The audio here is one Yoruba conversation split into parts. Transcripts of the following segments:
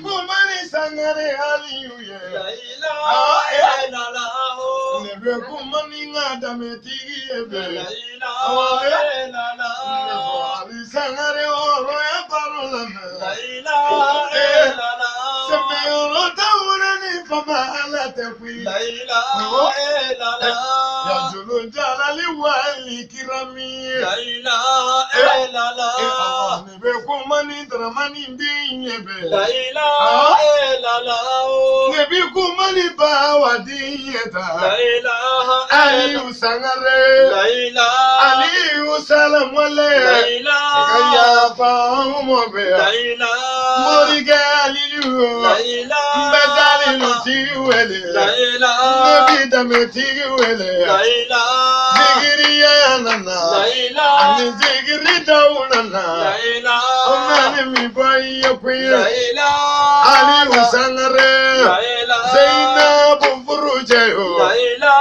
kumani sangare aliuye. Laila la Nebe kumani ngada metigi ebe. Laila la Ali sangare oro ya parolame. Laila la Sebe oro tauna ni fama ala tepi. Laila la Ya julu jalali wali kirami. Laila la Nebe kumani dramani binyebe. Laila la Nebe kumani bawa diyeta. Laila Ali sangare. Laila Ali salam wale. Laila Kaya fa umobe. Laila Moriga alilu. Laila Mbadali lutiwele. Laila Nabida metiwele. Laila Zigiri ya nana. Laila Ani zigiri daunana. Laila Omani mi boy yokuye. Laila Ali sangare. Laila Zainab furujayo. Laila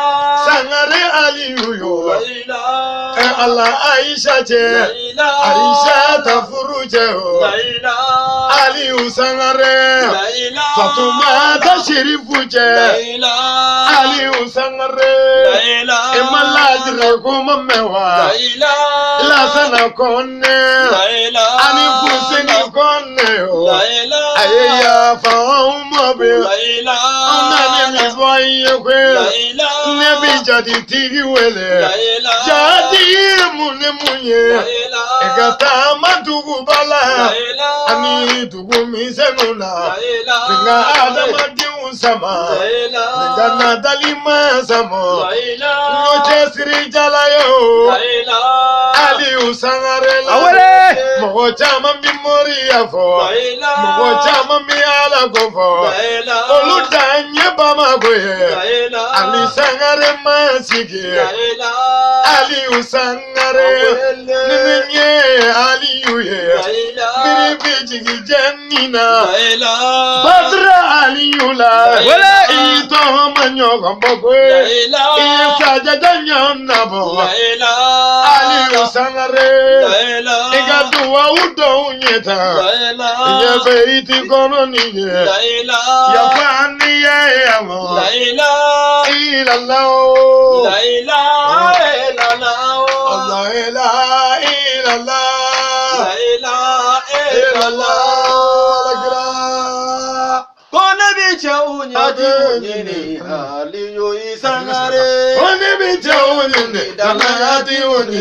Sangare aliyu. Laila Allah Aisha je. Laila Aisha ta furujayo. Laila Aliyu sangare. Laila Fatuma ta shirifu je. Laila Aliyu sangare. Laila Imalajire kuma mewa. Laila La sana konne. Laila Ani kusini konne yo. Laila Ayeya fa umobe. Laila Omani mi boy yokwe. Laila Nebi jadi tigi wele. Laila Jadi mune munye. Laila Egata madugu bala. Laila Ani dugu misenuna. Laila Nga adama diun sama. Laila Nga nadalima samo. Laila Noche siri jalayo. Laila Ali usangarela. Awale! Mogo chama mi mori afo. Laila Mogo chama mi ala gofo. Laila Oludanye bamagoye. Laila Ali sangare masigi. Laila Ali usangare. Ninye Ali uye. Laila Miri bijigi jennina. Laila Badra Ali ula. Wala! Ito manyo gambogwe. Laila Isa jajanyo nabo. Laila Ali usangare. Laila Igaduwa udo unyeta. Laila Yebe iti kono niye. Laila Yafani ye yamo. Laila Ilallah. Laila Allah ilaha illallah. Laila Illallah. Kone bicha unyadi unyini aliyo isangare Oni bicha unyini, danayati unyini.